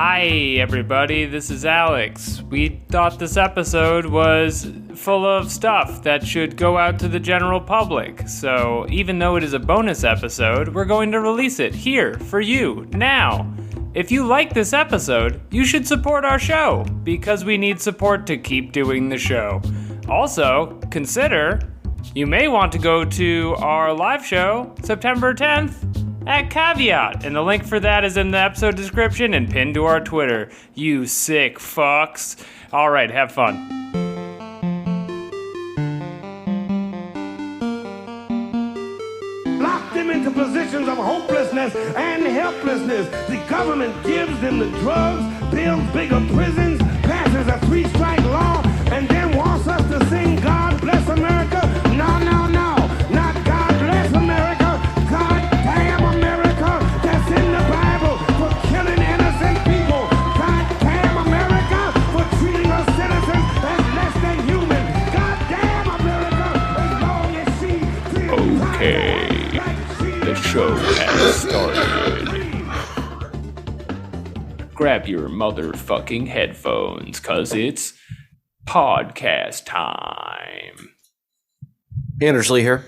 Hi, everybody. This is Alex. We thought this episode was full of stuff that should go out to the general public. So, even though it is a bonus episode, we're going to release it here for you now. If you like this episode, you should support our show because we need support to keep doing the show. Also, consider you may want to go to our live show September 10th at Caveat, and the link for that is in the episode description and pinned to our Twitter. You sick fucks. All right, have fun. Lock them into positions of hopelessness and helplessness. The government gives them the drugs, builds bigger prisons, passes a three-strike law, and then wants us to sing God Bless America. No, no, no. Not God Bless America. God damn America. That's in the Bible for killing innocent people. God damn America for treating us citizens as less than human. God damn America as long as she feels Okay. The show has started. Grab your motherfucking headphones, cause it's podcast time. Anders Lee here.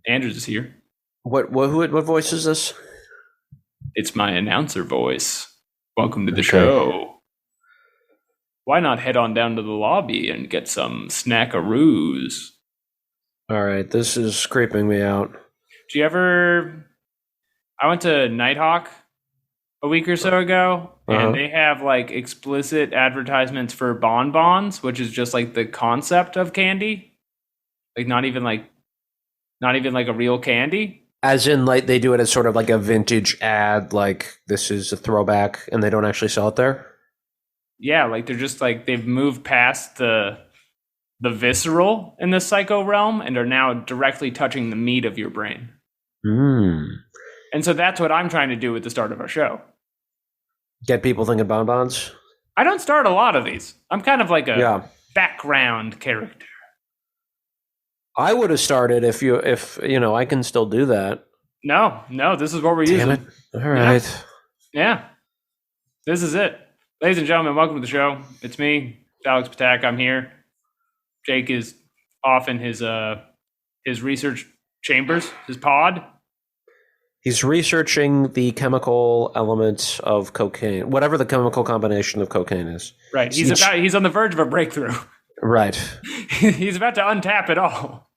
Andrews is here. What voice is this? It's my announcer voice. Welcome to the show. Why not head on down to the lobby and get some snackaroos? All right, this is creeping me out. Did you ever... I went to Nighthawk a week or so ago, and they have like explicit advertisements for bonbons, which is just like the concept of candy. Like not even like a real candy. As in, like, they do it as sort of like a vintage ad, like this is a throwback, and they don't actually sell it there? Yeah, like they're just like, they've moved past the visceral in the psycho realm and are now directly touching the meat of your brain. And so that's what I'm trying to do at the start of our show. Get people thinking bonbons? I don't start a lot of these. I'm kind of like a background character. I would have started if I can still do that. No, this is what we're using. Damn it. All right. Yeah. This is it. Ladies and gentlemen, welcome to the show. It's me, Alex Patak. I'm here. Jake is off in his research chambers, his pod. He's researching the chemical elements of cocaine, whatever the chemical combination of cocaine is. Right. He's on the verge of a breakthrough. Right. He's about to untap it all.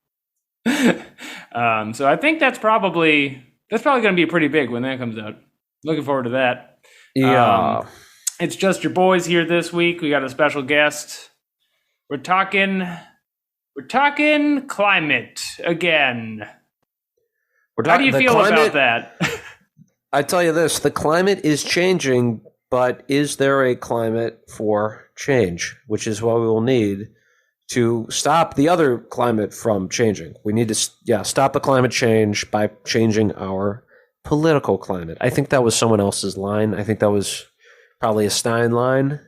So I think that's probably going to be pretty big when that comes out. Looking forward to that. Yeah. It's just your boys here this week. We got a special guest. We're talking climate again. How do you feel about that? I tell you this, the climate is changing, but is there a climate for change, which is what we will need to stop the other climate from changing. We need to stop the climate change by changing our political climate. I think that was someone else's line. I think that was probably a Stein line.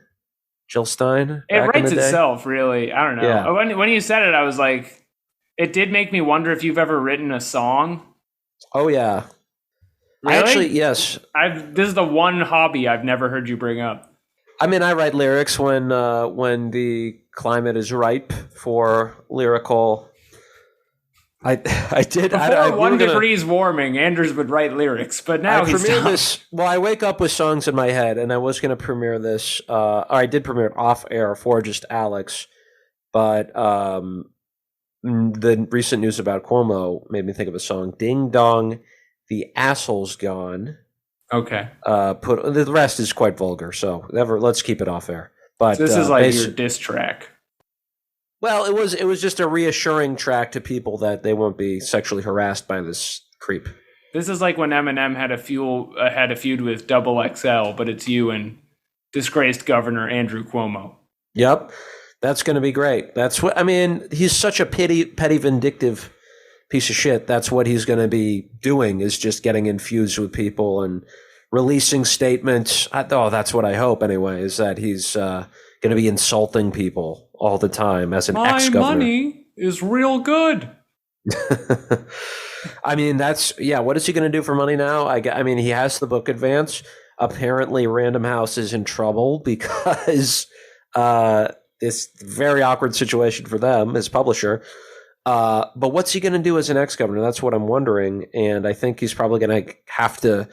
Jill Stein. It writes itself, really. I don't know. Yeah. When you said it, I was like, it did make me wonder if you've ever written a song. Oh, yeah. Really? Actually, yes. This is the one hobby I've never heard you bring up. I mean, I write lyrics when the climate is ripe for lyrical. I did. Before 1 degrees warming, Anders would write lyrics, but now he's stopped. Well, I wake up with songs in my head, and I was going to premiere this. I did premiere it off air for just Alex, but the recent news about Cuomo made me think of a song. Ding dong, the asshole's gone. Okay. The rest is quite vulgar, so let's keep it off air. But this is like your diss track. Well, it was just a reassuring track to people that they won't be sexually harassed by this creep. This is like when Eminem had a feud with Double XL, but it's you and disgraced Governor Andrew Cuomo. Yep, that's going to be great. That's what I mean. He's such a petty, vindictive piece of shit. That's what he's going to be doing, is just getting infused with people and releasing statements. That's what I hope anyway, is that he's going to be insulting people all the time as an ex-governor. My money is real good. I mean, what is he going to do for money now? I mean, he has the book advance. apparently Random House is in trouble because this very awkward situation for them as publisher. But what's he going to do as an ex-governor? That's what I'm wondering. And I think he's probably going to have to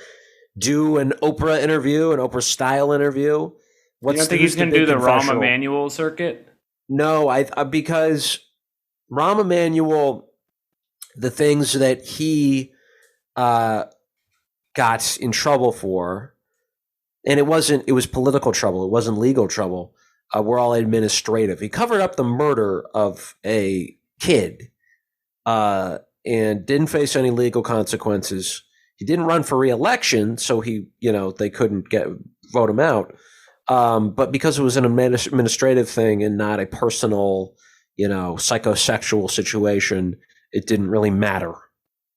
do an Oprah interview, an Oprah-style interview. You don't think he's going to do the Rahm Emanuel circuit? No, because Rahm Emanuel, the things that he got in trouble for, and it was political trouble. It wasn't legal trouble. Were all administrative. He covered up the murder of a kid and didn't face any legal consequences. He didn't run for re-election, so they couldn't vote him out. But because it was an administrative thing and not a personal, psychosexual situation, it didn't really matter.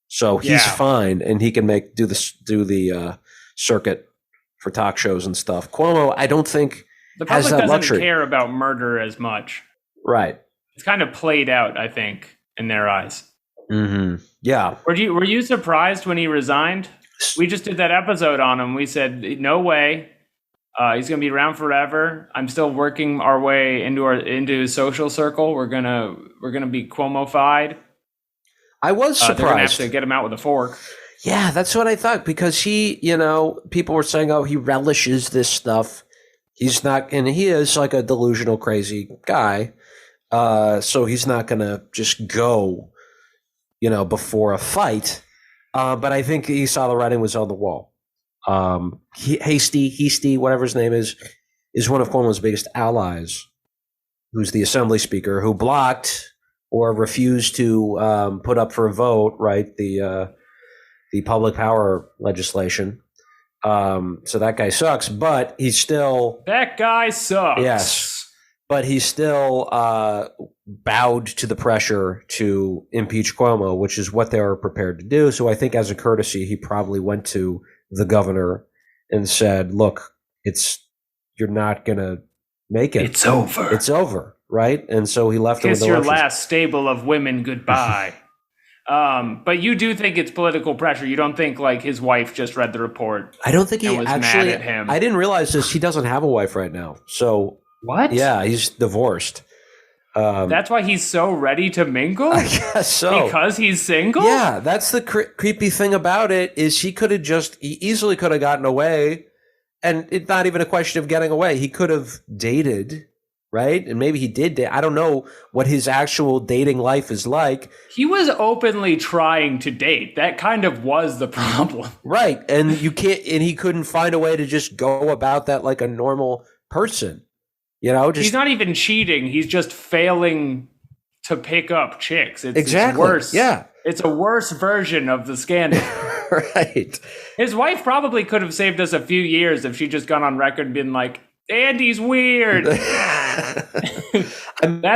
So he's fine, and he can do the circuit for talk shows and stuff. Cuomo, I don't think the public has that doesn't luxury. care about murder as much. Right. It's kind of played out, I think, in their eyes. Mm-hmm. Yeah. Were you surprised when he resigned? We just did that episode on him. We said, no way. He's going to be around forever. I'm still working our way into his social circle. We're gonna be Cuomo-fied. I was surprised. They're going to have to get him out with a fork. Yeah, that's what I thought, because he, people were saying, oh, he relishes this stuff. He's not, and he is like a delusional, crazy guy. So he's not going to just go, before a fight. But I think he saw the writing was on the wall. Hasty, whatever his name is one of Cuomo's biggest allies, who's the assembly speaker, who blocked or refused to put up for a vote, right, the public power legislation. So that guy sucks, but he's still... That guy sucks. Yes, but he's still bowed to the pressure to impeach Cuomo, which is what they were prepared to do. So I think as a courtesy, he probably went to the governor and said, look, you're not going to make it. It's over. It's over, right? And so he left. Kiss your last stable of women goodbye. But you do think it's political pressure. You don't think like his wife just read the report. I don't think he was actually. mad at him. I didn't realize this. He doesn't have a wife right now. So what? Yeah, he's divorced. That's why he's so ready to mingle? I guess so. Because he's single? Yeah, that's the creepy thing about it, is he easily could have gotten away, and it's not even a question of getting away. He could have dated, right? And maybe he did date. I don't know what his actual dating life is like. He was openly trying to date. That kind of was the problem. Right, and he couldn't find a way to just go about that like a normal person. He's not even cheating. He's just failing to pick up chicks. It's worse. Yeah. It's a worse version of the scandal. Right. His wife probably could have saved us a few years if she'd just gone on record and been like, Andy's weird. That's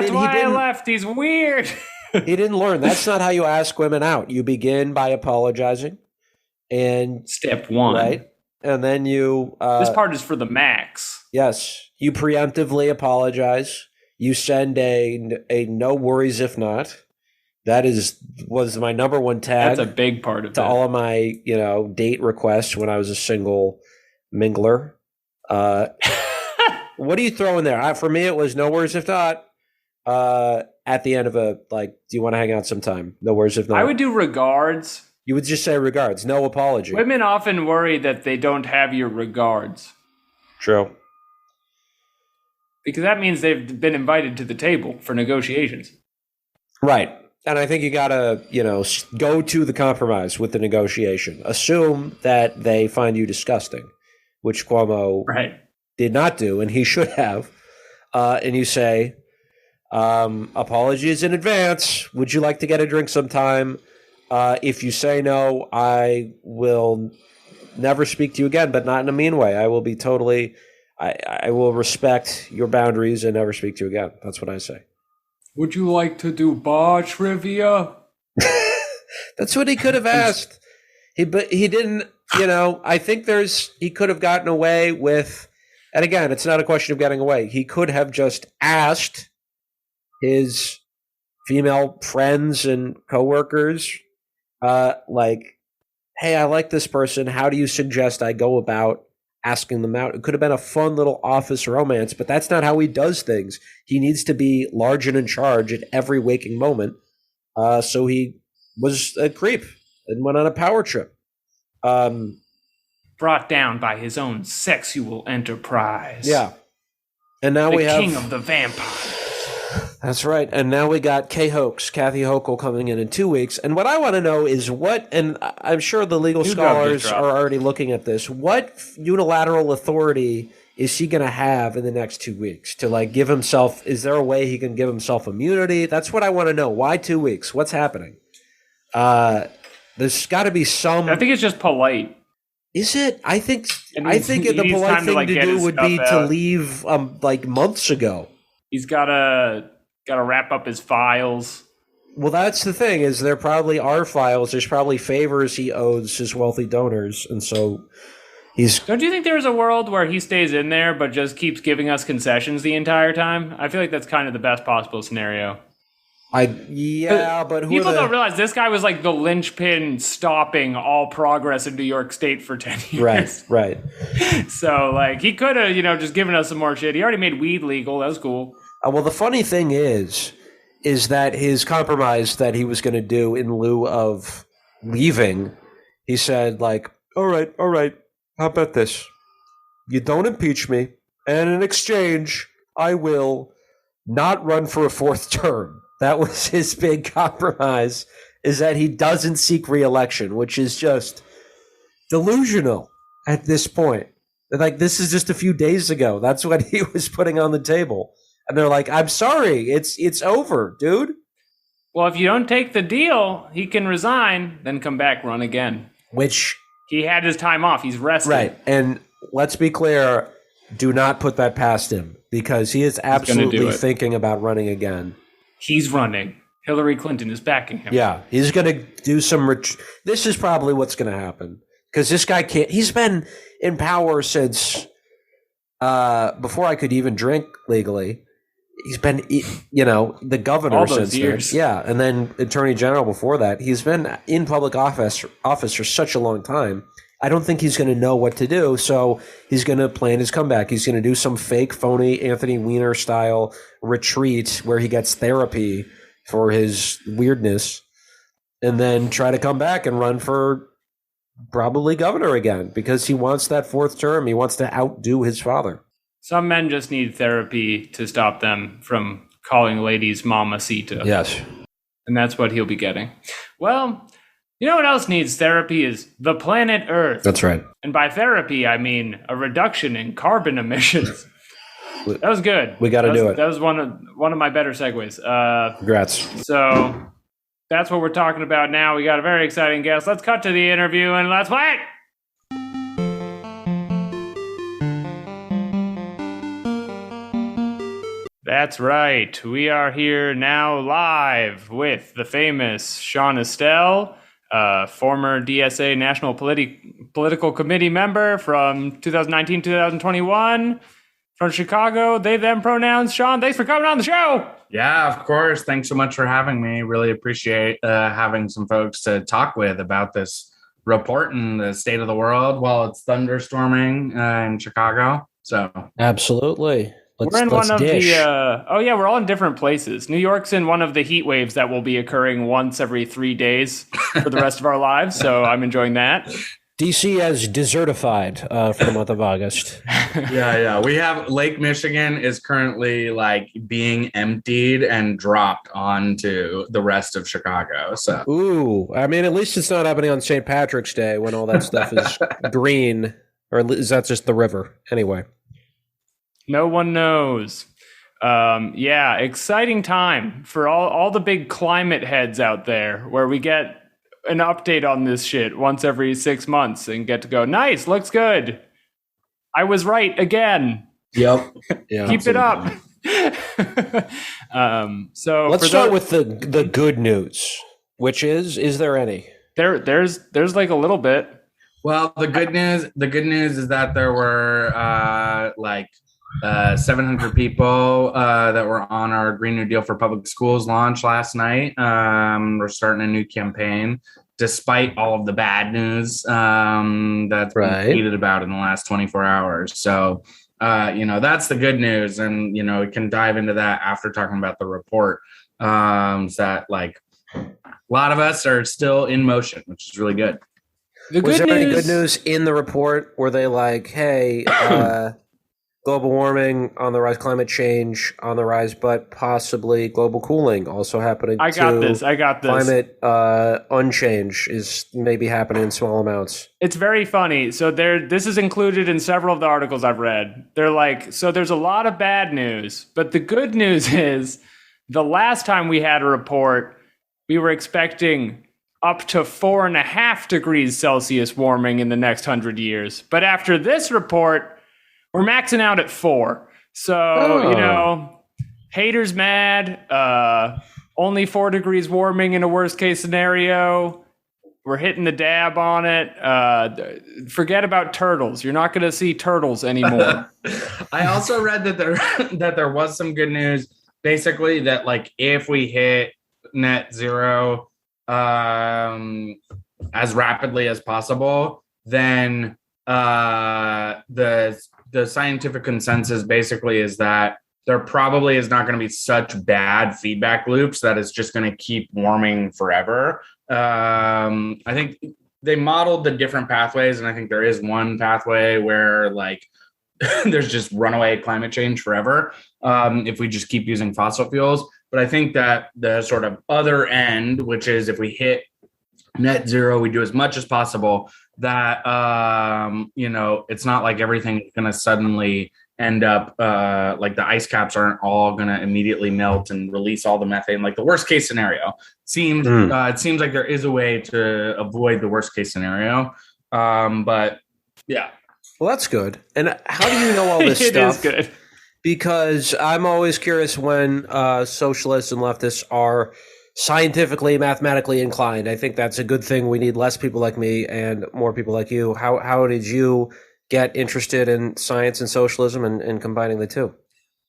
why I left. He's weird. He didn't learn. That's not how you ask women out. You begin by apologizing. And step one. Right. And then you... this part is for the max. Yes. You preemptively apologize. You send a no worries if not. That was my number one tag. That's a big part of it. To all of my, date requests when I was a single mingler. What do you throw in there? For me, it was no worries if not. At the end of do you want to hang out sometime? No worries if not. I would do regards. You would just say regards, no apology. Women often worry that they don't have your regards. True. Because that means they've been invited to the table for negotiations. Right. And I think you got to, go to the compromise with the negotiation. Assume that they find you disgusting, which Cuomo did not do, and he should have. And you say, apologies in advance. Would you like to get a drink sometime? If you say no, I will never speak to you again, but not in a mean way. I will be totally... I will respect your boundaries and never speak to you again. That's what I say. Would you like to do bar trivia? That's what he could have asked. But he didn't, I think he could have gotten away with, and again, it's not a question of getting away. He could have just asked his female friends and coworkers, hey, I like this person. How do you suggest I go about asking them out. It could have been a fun little office romance, but that's not how he does things. He needs to be large and in charge at every waking moment. So he was a creep and went on a power trip. Brought down by his own sexual enterprise. Yeah. And now we have the king of the vampires. That's right. And now we got Kathy Hochul coming in 2 weeks. And what I want to know is and I'm sure the legal scholars are already looking at this, what unilateral authority is she going to have in the next 2 weeks to like give himself, is there a way he can give himself immunity? That's what I want to know. Why 2 weeks? What's happening? There's got to be some. I think it's just polite. Is it? I think the polite thing to do would be to leave like months ago. He's gotta wrap up his files. Well, that's the thing, is there probably are files. There's probably favors he owes his wealthy donors, and so he's... Don't you think there's a world where he stays in there but just keeps giving us concessions the entire time? I feel like that's kind of the best possible scenario. But people don't realize this guy was like the linchpin stopping all progress in New York State for 10 years. Right. So, like, he could have, just given us some more shit. He already made weed legal. That was cool. Well, the funny thing is that his compromise that he was going to do in lieu of leaving, he said, like, all right, how about this? You don't impeach me, and in exchange, I will not run for a fourth term. That was his big compromise, is that he doesn't seek re-election, which is just delusional at this point. Like, this is just a few days ago. That's what he was putting on the table. And they're like, I'm sorry, it's over, dude. Well, if you don't take the deal, he can resign, then come back, run again. Which... He had his time off. He's rested. Right. And let's be clear, do not put that past him, because he is absolutely thinking about running again. He's running. Hillary Clinton is backing him. Yeah. He's going to do some... This is probably what's going to happen. Because this guy can't... He's been in power since before I could even drink legally. He's been, the governor all those since years. then. Yeah, and then attorney general before that. He's been in public office for such a long time. I don't think he's going to know what to do, so he's going to plan his comeback. He's going to do some fake, phony Anthony Weiner style retreat where he gets therapy for his weirdness, and then try to come back and run for probably governor again, because he wants that fourth term. He wants to outdo his father. Some men just need therapy to stop them from calling ladies mamacita. Yes. And that's what he'll be getting. Well, you know what else needs therapy is the planet Earth. That's right. And by therapy, I mean a reduction in carbon emissions. That was good. We got to do it. That was one of my better segues. Congrats. So that's what we're talking about now. We got a very exciting guest. Let's cut to the interview and let's play it. That's right. We are here now live with the famous Sean Estelle, former DSA National Political Committee member from 2019-2021 from Chicago. They, them pronouns. Sean, thanks for coming on the show. Yeah, of course. Thanks so much for having me. Really appreciate having some folks to talk with about this report in the state of the world while it's thunderstorming in Chicago. So absolutely. We're in one of we're all in different places. New York's in one of the heat waves that will be occurring once every 3 days for the rest of our lives, so I'm enjoying that. DC has desertified for the month of August. Yeah. We have Lake Michigan is currently like being emptied and dropped onto the rest of Chicago. So, ooh, I mean, at least it's not happening on St. Patrick's Day when all that stuff is green, or is that just the river? Anyway. No one knows. Exciting time for all the big climate heads out there, where we get an update on this shit once every 6 months and get to go, nice, looks good. I was right again. Yep. Yeah, keep it up. So let's start with the good news, which is there any? There's like a little bit. Well, the good news is that there were 700 people that were on our Green New Deal for Public Schools launch last night. We're starting a new campaign despite all of the bad news that's been tweeted about in the last 24 hours. So, that's the good news. And, we can dive into that after talking about the report. That like a lot of us are still in motion, which is really good. Was there any good news in the report? Were they like, hey, global warming on the rise, climate change on the rise, but possibly global cooling also happening? I got this. Climate unchange is maybe happening in small amounts. It's very funny. So this is included in several of the articles I've read. They're like, so there's a lot of bad news, but the good news is the last time we had a report, we were expecting up to 4.5 degrees Celsius warming in the next 100 years. But after this report, we're maxing out at 4. So, haters mad. Only 4 degrees warming in a worst case scenario. We're hitting the dab on it. Forget about turtles. You're not going to see turtles anymore. I also read that there was some good news. Basically, that like if we hit net zero as rapidly as possible, then the scientific consensus basically is that there probably is not going to be such bad feedback loops that it's just going to keep warming forever. I think they modeled the different pathways, and I think there is one pathway where like there's just runaway climate change forever if we just keep using fossil fuels. But I think that the sort of other end, which is if we hit net zero, we do as much as possible, that, it's not like everything is going to suddenly end up like the ice caps aren't all going to immediately melt and release all the methane. Like the worst case scenario it seems like there is a way to avoid the worst case scenario. But yeah. Well, that's good. And how do you know all this stuff? It is good. Because I'm always curious when socialists and leftists are scientifically, mathematically inclined. I think that's a good thing. We need less people like me and more people like you. How did you get interested in science and socialism and combining the two?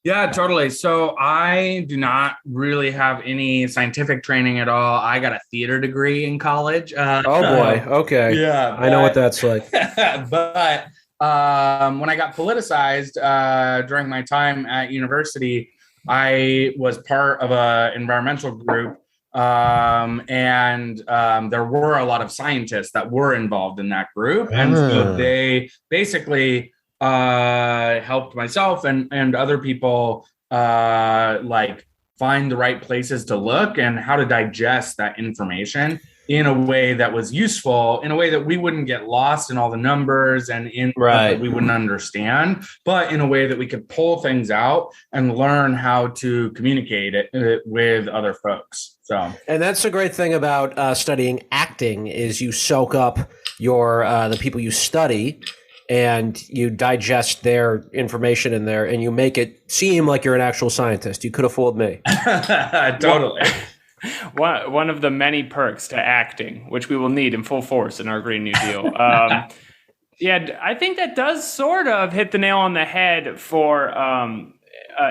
Yeah, totally. So I do not really have any scientific training at all. I got a theater degree in college. Oh, boy. Okay. Yeah. I know what that's like. But when I got politicized during my time at university, I was part of an environmental group. And there were a lot of scientists that were involved in that group. And so they basically helped myself and other people like find the right places to look and how to digest that information in a way that was useful, in a way that we wouldn't get lost in all the numbers and in that we wouldn't understand, but in a way that we could pull things out and learn how to communicate it with other folks. So, and that's the great thing about studying acting is you soak up your the people you study and you digest their information in there and you make it seem like you're an actual scientist. You could have fooled me. Totally. One of the many perks to acting, which we will need in full force in our Green New Deal. Yeah, I think that does sort of hit the nail on the head for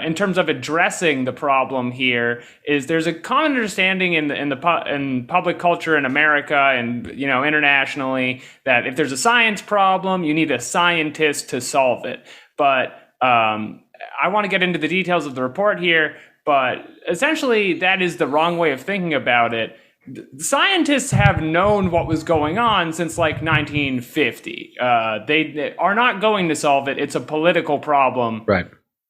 in terms of addressing the problem here. Is there's a common understanding in public culture in America and internationally that if there's a science problem, you need a scientist to solve it. But I want to get into the details of the report here. But essentially, that is the wrong way of thinking about it. Scientists have known what was going on since like 1950. They are not going to solve it. It's a political problem. Right.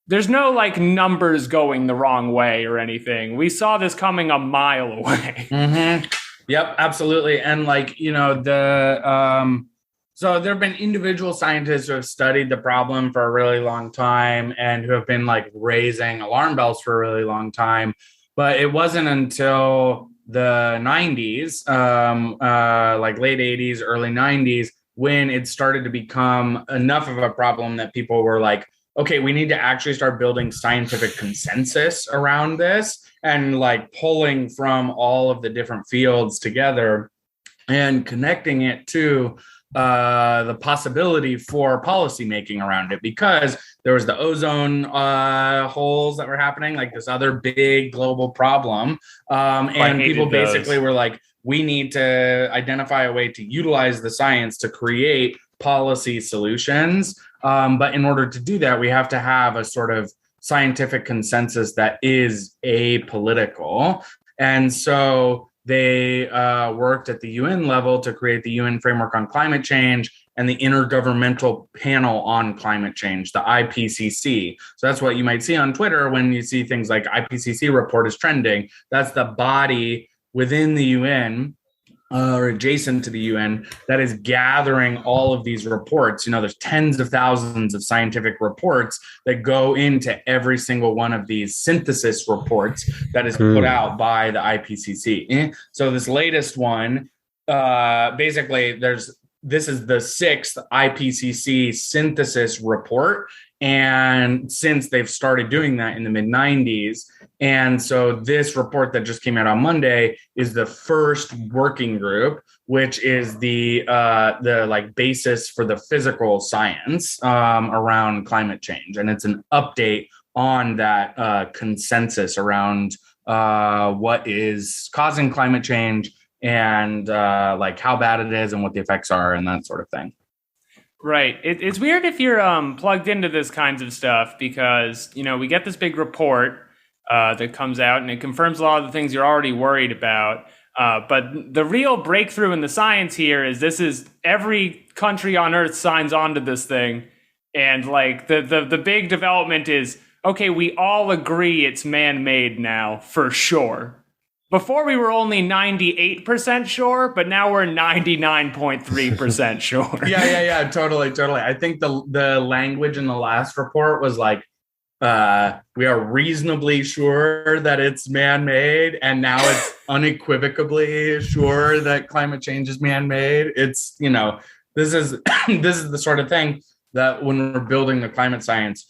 There's no like numbers going the wrong way or anything. We saw this coming a mile away. Mm-hmm. Yep, absolutely. And like, so there have been individual scientists who have studied the problem for a really long time and who have been like raising alarm bells for a really long time. But it wasn't until the 90s, like late 80s, early 90s, when it started to become enough of a problem that people were like, okay, we need to actually start building scientific consensus around this and like pulling from all of the different fields together and connecting it to the possibility for policymaking around it, because there was the ozone holes that were happening, like this other big global problem. And people basically were like, we need to identify a way to utilize the science to create policy solutions. But in order to do that, we have to have a sort of scientific consensus that is apolitical. And so they worked at the UN level to create the UN Framework on Climate Change and the Intergovernmental Panel on Climate Change, the IPCC. So that's what you might see on Twitter when you see things like IPCC report is trending. That's the body within the UN or adjacent to the UN that is gathering all of these reports. You know, there's tens of thousands of scientific reports that go into every single one of these synthesis reports that is put out by the IPCC. So this latest one, basically this is the 6th IPCC synthesis report. And since they've started doing that in the mid-90s, and so this report that just came out on Monday is the first working group, which is the like basis for the physical science around climate change, and it's an update on that consensus around what is causing climate change and like how bad it is and what the effects are and that sort of thing. Right. It's weird if you're plugged into this kinds of stuff because, you know, we get this big report that comes out and it confirms a lot of the things you're already worried about. But the real breakthrough in the science here is this is every country on earth signs on to this thing. And like the big development is, okay, we all agree it's man-made now for sure. Before we were only 98% sure, but now we're 99.3% sure. Yeah, totally. I think the language in the last report was like, we are reasonably sure that it's man-made, and now it's unequivocally sure that climate change is man-made. It's, you know, this is the sort of thing that when we're building the climate science,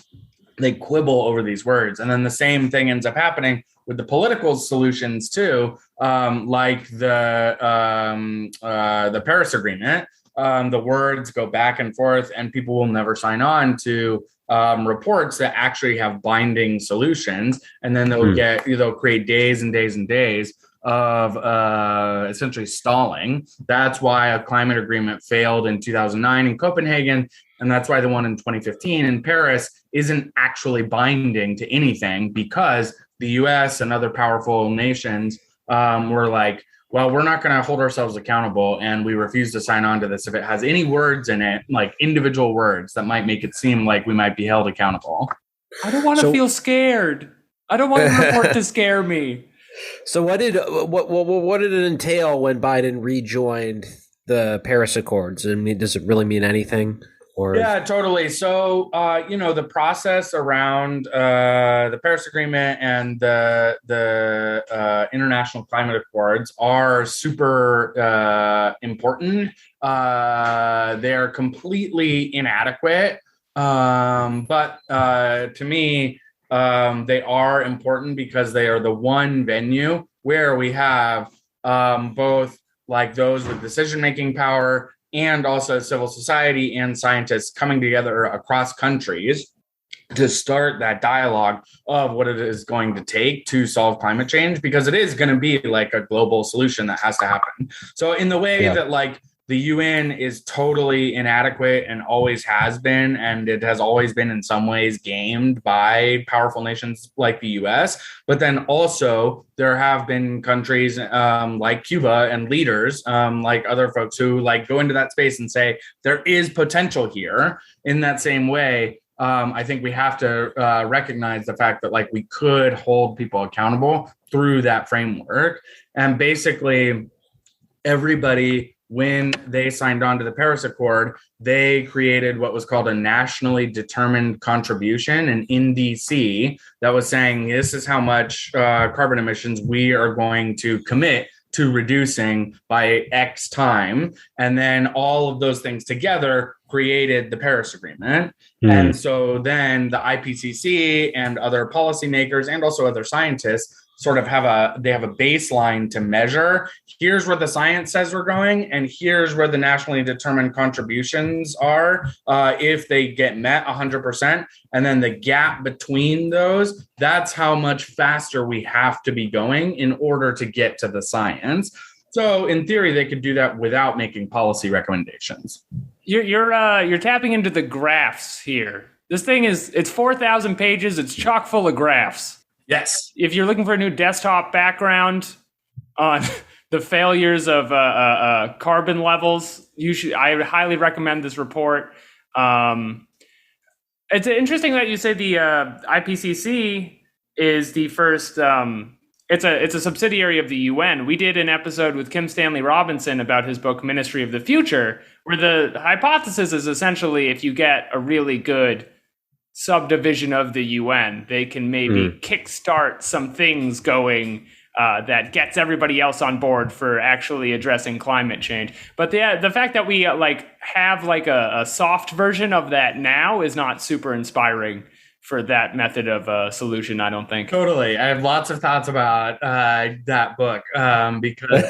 they quibble over these words. And then the same thing ends up happening with the political solutions too, like the Paris Agreement. The words go back and forth, and people will never sign on to reports that actually have binding solutions. And then they'll create days and days and days of essentially stalling. That's why a climate agreement failed in 2009 in Copenhagen. And that's why the one in 2015 in Paris isn't actually binding to anything, because the US and other powerful nations were like, well, we're not going to hold ourselves accountable, and we refuse to sign on to this if it has any words in it, like individual words that might make it seem like we might be held accountable. I don't want to feel scared. I don't want the report to scare me. So what did it entail when Biden rejoined the Paris Accords? I mean, does it really mean anything? Or? Yeah, totally. So, the process around the Paris Agreement and the International Climate Accords are super important. They're completely inadequate. But to me, they are important because they are the one venue where we have both like those with decision-making power and also civil society and scientists coming together across countries to start that dialogue of what it is going to take to solve climate change, because it is going to be like a global solution that has to happen. So in the way that like the UN is totally inadequate and always has been, and it has always been in some ways gamed by powerful nations like the US. But then also there have been countries like Cuba and leaders like other folks who like go into that space and say there is potential here. In that same way, I think we have to recognize the fact that like we could hold people accountable through that framework. And basically everybody, when they signed on to the Paris Accord, they created what was called a nationally determined contribution, an NDC, that was saying this is how much carbon emissions we are going to commit to reducing by X time. And then all of those things together created the Paris Agreement. And so then the IPCC and other policymakers and also other scientists sort of have a baseline to measure. Here's where the science says we're going, and here's where the nationally determined contributions are if they get met 100%. And then the gap between those, that's how much faster we have to be going in order to get to the science. So in theory, they could do that without making policy recommendations. You're tapping into the graphs here. This thing it's 4,000 pages. It's chock full of graphs. Yes. If you're looking for a new desktop background on the failures of carbon levels, I would highly recommend this report. It's interesting that you say the IPCC is the first. It's a subsidiary of the UN. We did an episode with Kim Stanley Robinson about his book Ministry of the Future, where the hypothesis is essentially if you get a really good subdivision of the UN, they can maybe kickstart some things going that gets everybody else on board for actually addressing climate change. But the fact that we have a soft version of that now is not super inspiring for that method of solution, I don't think. Totally. I have lots of thoughts about that book because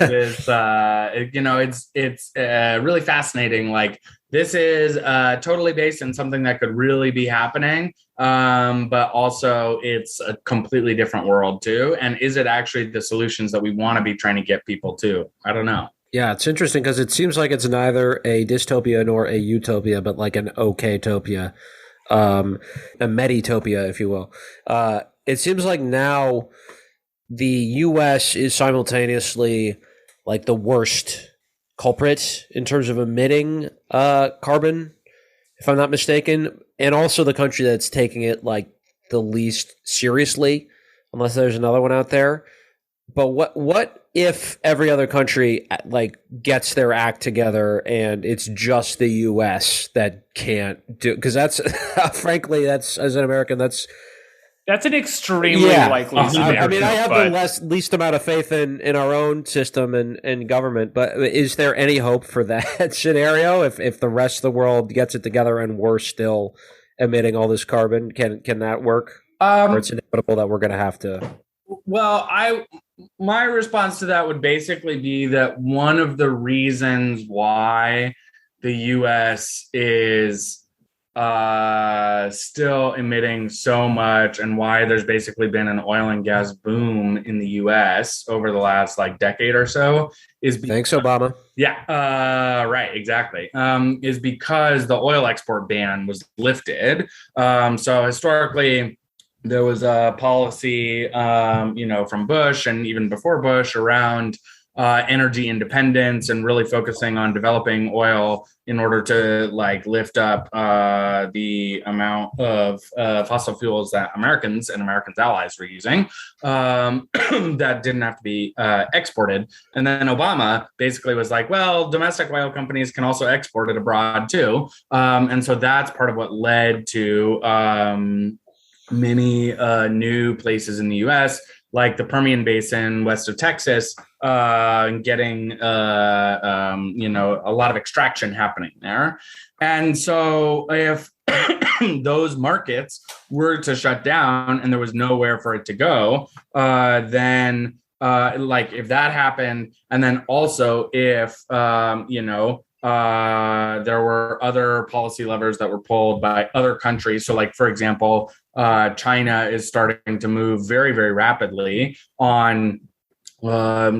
it's really fascinating. Like, this is totally based on something that could really be happening, but also it's a completely different world too. And is it actually the solutions that we want to be trying to get people to? I don't know. Yeah, it's interesting because it seems like it's neither a dystopia nor a utopia, but like an okay-topia. A Meditopia, if you will. It seems like now the U.S. is simultaneously like the worst culprit in terms of emitting carbon, if I'm not mistaken, and also the country that's taking it like the least seriously, unless there's another one out there. But what if every other country like gets their act together and it's just the U.S. that can't do? Because that's frankly, that's as an American, that's an extremely likely scenario. I mean, I have the least amount of faith in our own system and government. But is there any hope for that scenario if the rest of the world gets it together and we're still emitting all this carbon? Can that work? Or it's inevitable that we're going to have to? Well, my response to that would basically be that one of the reasons why the U.S. is still emitting so much and why there's basically been an oil and gas boom in the U.S. over the last decade or so is thanks, Obama. Yeah, right, exactly. Is because the oil export ban was lifted. So historically, there was a policy, from Bush and even before Bush around energy independence and really focusing on developing oil in order to lift up the amount of fossil fuels that Americans and Americans' allies were using that didn't have to be exported. And then Obama basically was like, well, domestic oil companies can also export it abroad too. And so that's part of what led to many new places in the U.S., like the Permian Basin west of Texas, getting a lot of extraction happening there. And so if those markets were to shut down and there was nowhere for it to go, then if that happened, and then also if there were other policy levers that were pulled by other countries. So for example, China is starting to move very, very rapidly on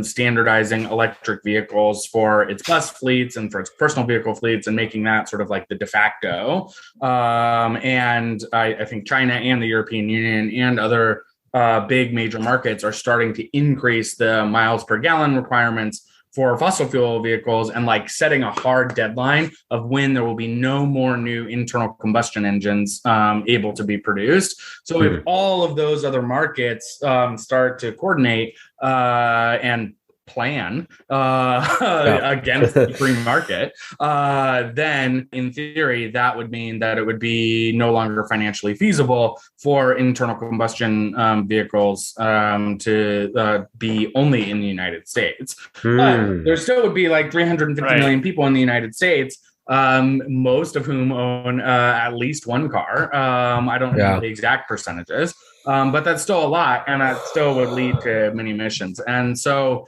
standardizing electric vehicles for its bus fleets and for its personal vehicle fleets and making that sort of the de facto. And I think China and the European Union and other big major markets are starting to increase the miles per gallon requirements for fossil fuel vehicles and setting a hard deadline of when there will be no more new internal combustion engines able to be produced. So if all of those other markets start to coordinate and plan against the free market, then in theory, that would mean that it would be no longer financially feasible for internal combustion vehicles to be only in the United States. But there still would be 350 million people in the United States, most of whom own at least one car. I don't know the exact percentages, but that's still a lot, and that still would lead to many emissions. And so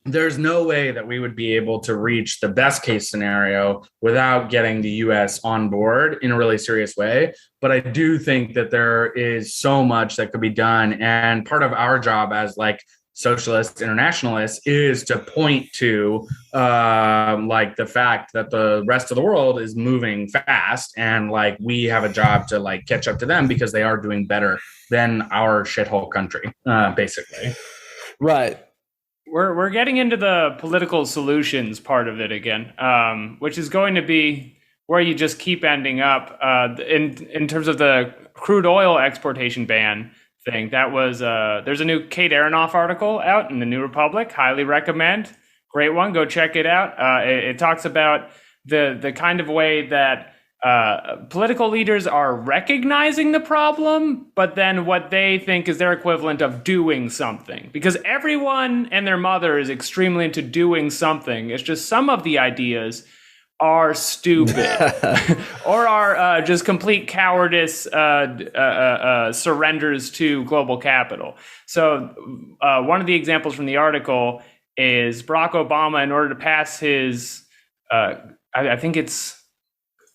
there's no way that we would be able to reach the best case scenario without getting the U.S. on board in a really serious way. But I do think that there is so much that could be done. And part of our job as socialist internationalists is to point to like the fact that the rest of the world is moving fast, and like we have a job to like catch up to them because they are doing better than our shithole country, basically. Right. We're getting into the political solutions part of it again, which is going to be where you just keep ending up in terms of the crude oil exportation ban thing. That was there's a new Kate Aronoff article out in the New Republic. Highly recommend. Great one. Go check it out. It talks about the kind of way that political leaders are recognizing the problem, but then what they think is their equivalent of doing something. Because everyone and their mother is extremely into doing something. It's just some of the ideas are stupid or are just complete cowardice surrenders to global capital. So one of the examples from the article is Barack Obama, in order to pass his, I think it's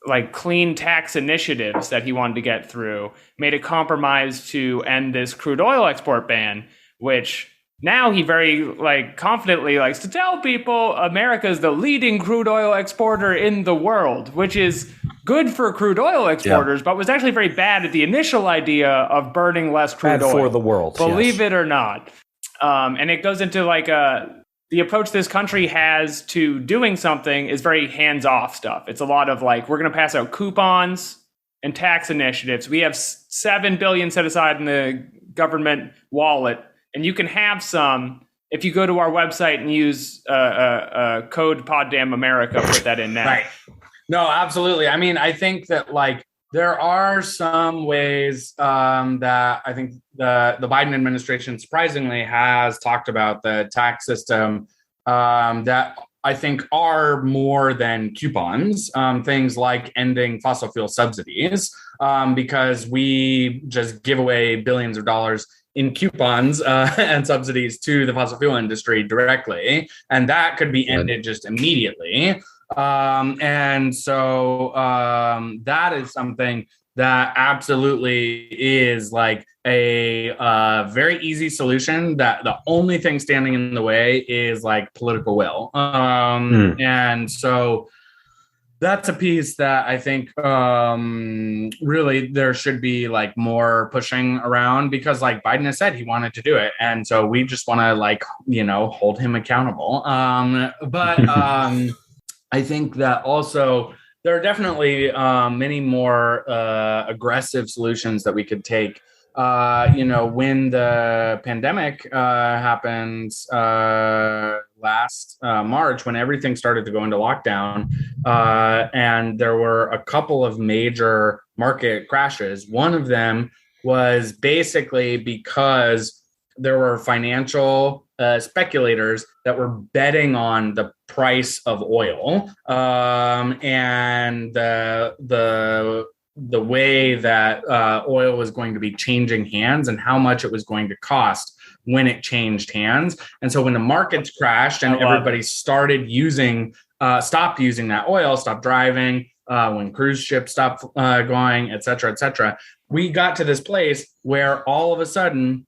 like clean tax initiatives that he wanted to get through, made a compromise to end this crude oil export ban, which now he very like confidently likes to tell people America is the leading crude oil exporter in the world, which is good for crude oil exporters, but was actually very bad at the initial idea of burning less crude oil for the world. Believe it or not. And it goes into like the approach this country has to doing something is very hands-off stuff. It's a lot of like, we're going to pass out coupons and tax initiatives. We have $7 billion set aside in the government wallet, and you can have some if you go to our website and use code PodDamnAmerica, put that in now. Right. No, absolutely. I mean, I think that like there are some ways that I think the Biden administration surprisingly has talked about the tax system that I think are more than coupons, things like ending fossil fuel subsidies, because we just give away billions of dollars in coupons and subsidies to the fossil fuel industry directly. And that could be ended just immediately. And so that is something that absolutely is like a very easy solution, that the only thing standing in the way is like political will. And so that's a piece that I think really there should be like more pushing around, because like Biden has said he wanted to do it. And so we just want to like, hold him accountable. But I think that also there are definitely many more aggressive solutions that we could take. When the pandemic happened last March, when everything started to go into lockdown, and there were a couple of major market crashes. One of them was basically because there were financial speculators that were betting on the price of oil, and the way that oil was going to be changing hands and how much it was going to cost when it changed hands. And so when the markets crashed and everybody stopped using that oil, stopped driving, when cruise ships stopped going, et cetera, we got to this place where all of a sudden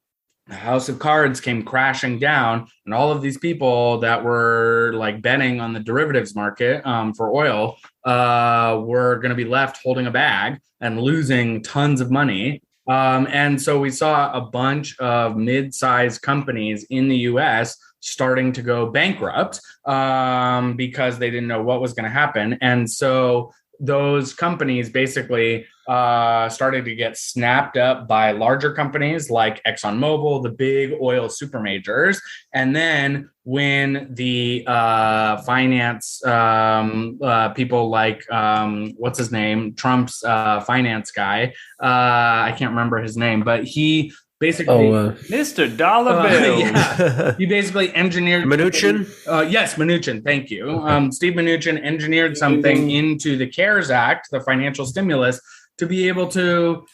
the house of cards came crashing down, and all of these people that were like betting on the derivatives market for oil were going to be left holding a bag and losing tons of money. And so we saw a bunch of mid-sized companies in the US starting to go bankrupt because they didn't know what was going to happen. And so those companies basically started to get snapped up by larger companies like ExxonMobil, the big oil super majors. And then when the finance people like, what's his name? Trump's finance guy. I can't remember his name, but he basically Mr. Dollar Bill. He basically engineered Mnuchin. Yes, Mnuchin. Thank you. Steve Mnuchin engineered something into the CARES Act, the financial stimulus, to be able to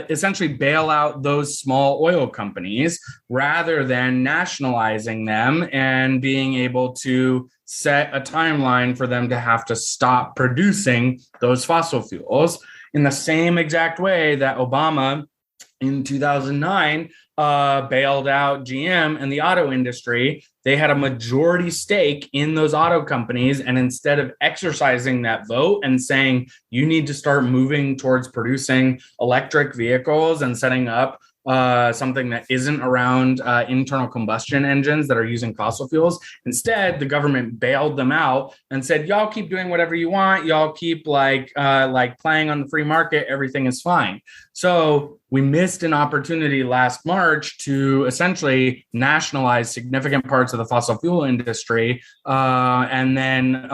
essentially bail out those small oil companies rather than nationalizing them and being able to set a timeline for them to have to stop producing those fossil fuels, in the same exact way that Obama in 2009 bailed out GM and the auto industry. They had a majority stake in those auto companies. And instead of exercising that vote and saying, you need to start moving towards producing electric vehicles and setting up something that isn't around internal combustion engines that are using fossil fuels. Instead, the government bailed them out and said, y'all keep doing whatever you want. Y'all keep like playing on the free market. Everything is fine. So we missed an opportunity last March to essentially nationalize significant parts of the fossil fuel industry and then,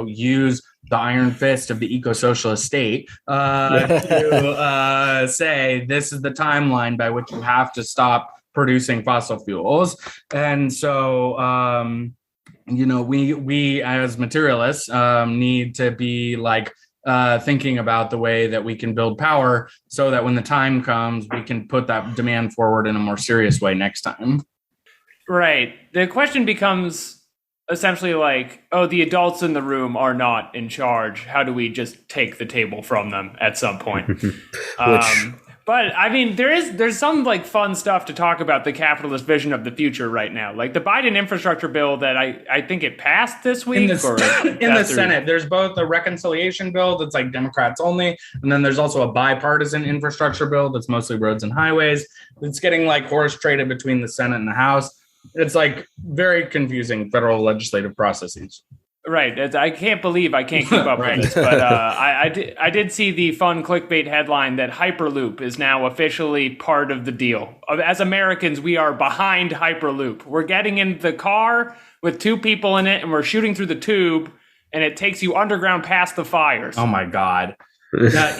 use the iron fist of the eco-socialist state to say this is the timeline by which you have to stop producing fossil fuels. And so, we as materialists need to be like thinking about the way that we can build power so that when the time comes, we can put that demand forward in a more serious way next time. Right. The question becomes essentially like, oh, the adults in the room are not in charge. How do we just take the table from them at some point? But I mean, there's some like fun stuff to talk about the capitalist vision of the future right now. Like the Biden infrastructure bill that I think it passed this week. In the Senate, there's both a reconciliation bill that's like Democrats only, and then there's also a bipartisan infrastructure bill that's mostly roads and highways. It's getting like horse traded between the Senate and the House. It's like very confusing federal legislative processes. Right. I can't believe I can't keep up with this. But I did see the fun clickbait headline that Hyperloop is now officially part of the deal. As Americans, we are behind Hyperloop. We're getting in the car with two people in it, and we're shooting through the tube, and it takes you underground past the fires. Oh, my God.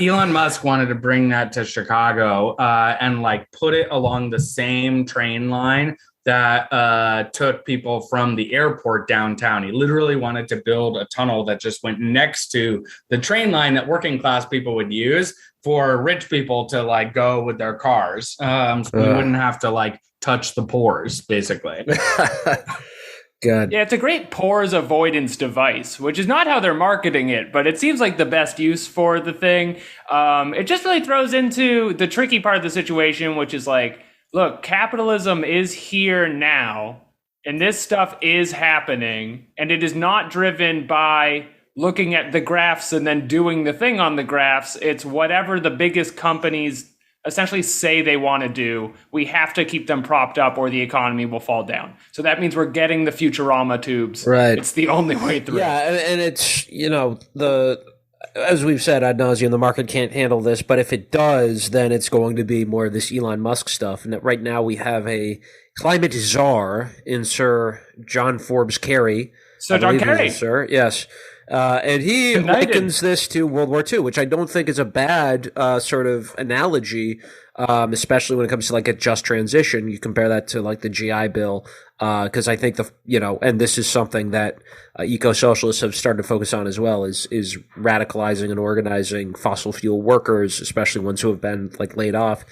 Elon Musk wanted to bring that to Chicago and like put it along the same train line that took people from the airport downtown. He literally wanted to build a tunnel that just went next to the train line that working class people would use for rich people to like go with their cars. So we wouldn't have to like touch the pores, basically. God. Yeah, it's a great pores avoidance device, which is not how they're marketing it, but it seems like the best use for the thing. It just really throws into the tricky part of the situation, which is like, look, capitalism is here now, and this stuff is happening, and it is not driven by looking at the graphs and then doing the thing on the graphs. It's whatever the biggest companies essentially say they want to do. We have to keep them propped up or the economy will fall down. So that means we're getting the Futurama tubes. Right. It's the only way through. Yeah, and it's, as we've said ad nauseum, the market can't handle this, but if it does, then it's going to be more of this Elon Musk stuff. And that right now we have a climate czar in Sir John Forbes Kerry. Sir John Kerry. Sir, yes. And he likens this to World War II, which I don't think is a bad sort of analogy, especially when it comes to like a just transition. You compare that to like the GI Bill, because I think and this is something that eco-socialists have started to focus on as well, is radicalizing and organizing fossil fuel workers, especially ones who have been like laid off.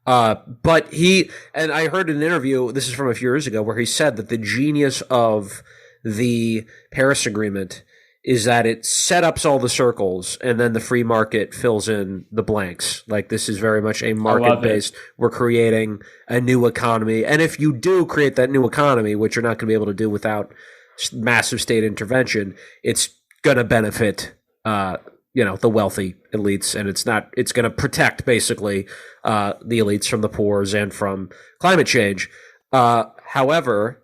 But and I heard in an interview, this is from a few years ago, where he said that the genius of the Paris Agreement is that it set up all the circles and then the free market fills in the blanks. Like this is very much a market-based, we're creating a new economy. And if you do create that new economy, which you're not going to be able to do without massive state intervention, it's going to benefit, the wealthy elites. And it's going to protect basically, the elites from the poor and from climate change. However,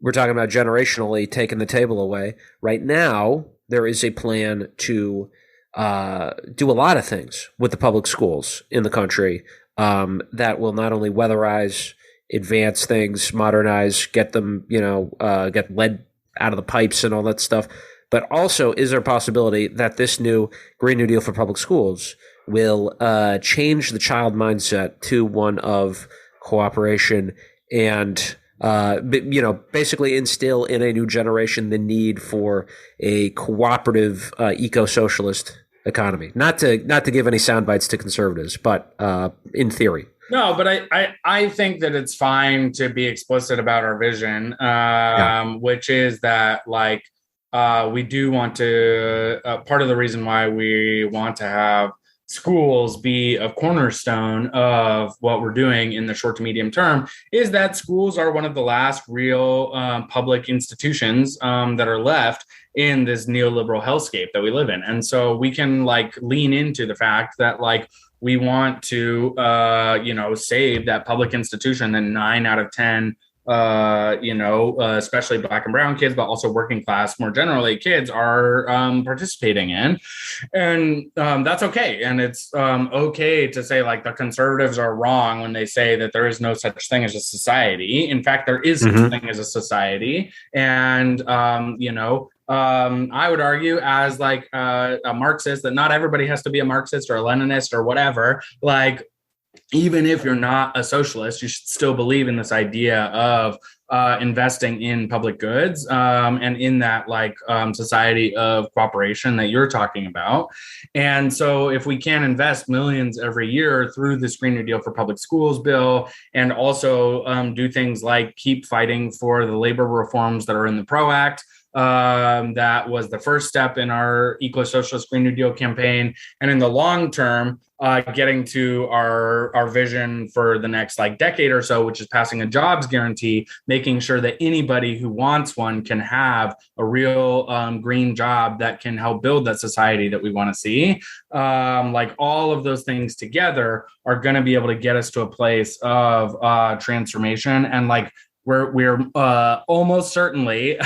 we're talking about generationally taking the table away. Right now, there is a plan to do a lot of things with the public schools in the country that will not only weatherize, advance things, modernize, get them, get lead out of the pipes and all that stuff, but also is there a possibility that this new Green New Deal for public schools will change the child mindset to one of cooperation and basically instill in a new generation the need for a cooperative eco-socialist economy. Not to give any sound bites to conservatives, but in theory. No, but I think that it's fine to be explicit about our vision, which is that we do want to. Part of the reason why we want to have schools be a cornerstone of what we're doing in the short to medium term is that schools are one of the last real public institutions that are left in this neoliberal hellscape that we live in. And so we can like lean into the fact that like we want to, save that public institution, and 9 out of 10 especially Black and brown kids, but also working class more generally kids are participating in. And that's okay. And it's okay to say like the conservatives are wrong when they say that there is no such thing as a society. In fact, there is such a thing as a society. And, I would argue as like a Marxist that not everybody has to be a Marxist or a Leninist or whatever. Like, even if you're not a socialist, you should still believe in this idea of investing in public goods and in that like society of cooperation that you're talking about. And so if we can invest millions every year through this Green New Deal for Public Schools bill, and also do things like keep fighting for the labor reforms that are in the PRO Act, that was the first step in our eco-socialist Green New Deal campaign. And in the long term, getting to our vision for the next like decade or so, which is passing a jobs guarantee, making sure that anybody who wants one can have a real green job that can help build that society that we want to see. Like all of those things together are going to be able to get us to a place of transformation. And like we're almost certainly,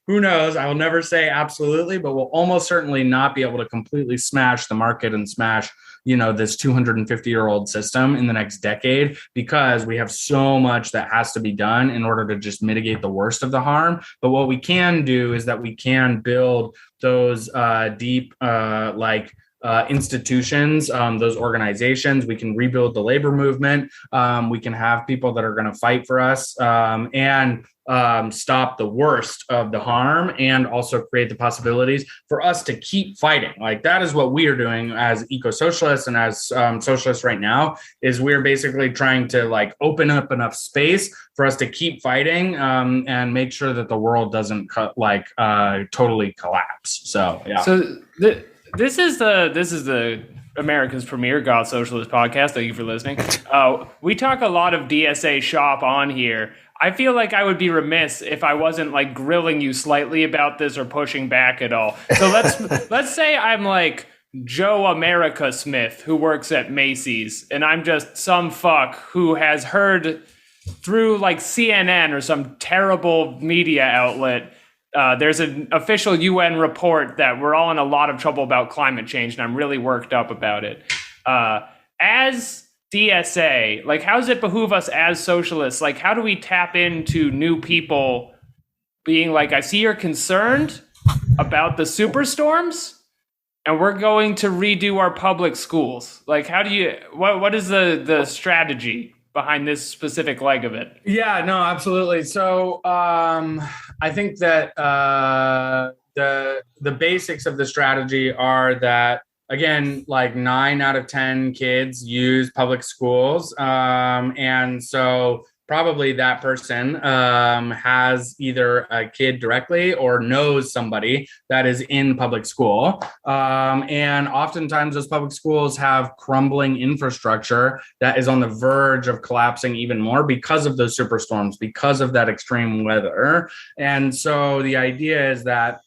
who knows, I will never say absolutely, but we'll almost certainly not be able to completely smash the market and smash this 250-year-old system in the next decade, because we have so much that has to be done in order to just mitigate the worst of the harm. But what we can do is that we can build those deep institutions, those organizations. We can rebuild the labor movement. We can have people that are going to fight for us and stop the worst of the harm, and also create the possibilities for us to keep fighting. Like that is what we are doing as eco-socialists and as socialists right now, is we're basically trying to like open up enough space for us to keep fighting and make sure that the world doesn't totally collapse. So yeah. So this is the America's premier goth socialist podcast. Thank you for listening. We talk a lot of DSA shop on here. I feel like I would be remiss if I wasn't like grilling you slightly about this or pushing back at all. So let's say I'm like Joe America Smith, who works at Macy's, and I'm just some fuck who has heard through like CNN or some terrible media outlet, there's an official UN report that we're all in a lot of trouble about climate change, and I'm really worked up about it. As DSA, like, how does it behoove us as socialists? Like, how do we tap into new people being like, I see you're concerned about the superstorms, and we're going to redo our public schools. Like, how do you, what is the strategy behind this specific leg of it? Yeah, no, absolutely. So I think that the basics of the strategy are that, again, like 9 out of 10 kids use public schools. And so probably that person has either a kid directly or knows somebody that is in public school. And oftentimes those public schools have crumbling infrastructure that is on the verge of collapsing even more because of those superstorms, because of that extreme weather. And so the idea is that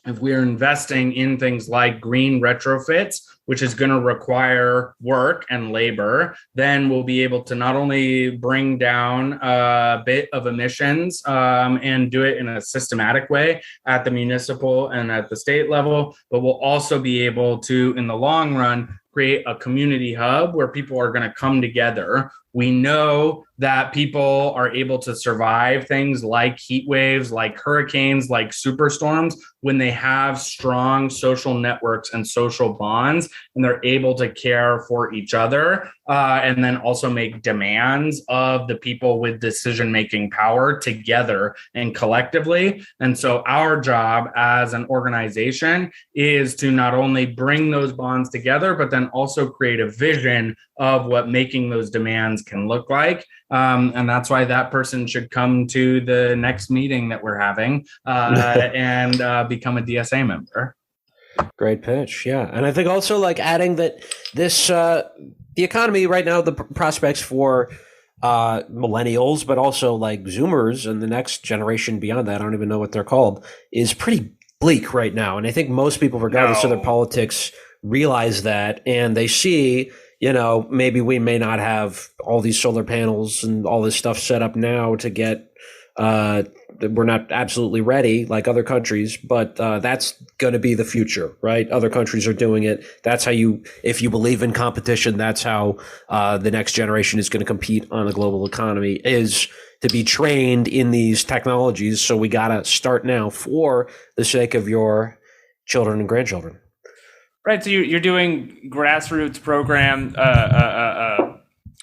if we're investing in things like green retrofits, which is going to require work and labor, then we'll be able to not only bring down a bit of emissions and do it in a systematic way at the municipal and at the state level, but we'll also be able to, in the long run, create a community hub where people are going to come together. We know that people are able to survive things like heat waves, like hurricanes, like superstorms, when they have strong social networks and social bonds, and they're able to care for each other, and then also make demands of the people with decision-making power together and collectively. And so our job as an organization is to not only bring those bonds together, but then also create a vision of what making those demands can look like. And that's why that person should come to the next meeting that we're having and become a DSA member. Great pitch. Yeah. And I think also like adding that this, the economy right now, the prospects for millennials, but also like Zoomers and the next generation beyond that, I don't even know what they're called, is pretty bleak right now. And I think most people, regardless of their politics, realize that, and they see, maybe we may not have all these solar panels and all this stuff set up now to get, we're not absolutely ready like other countries, but that's going to be the future, right? Other countries are doing it. That's how if you believe in competition, that's how the next generation is going to compete on the global economy, is to be trained in these technologies. So we got to start now for the sake of your children and grandchildren. Right. So you're doing grassroots program,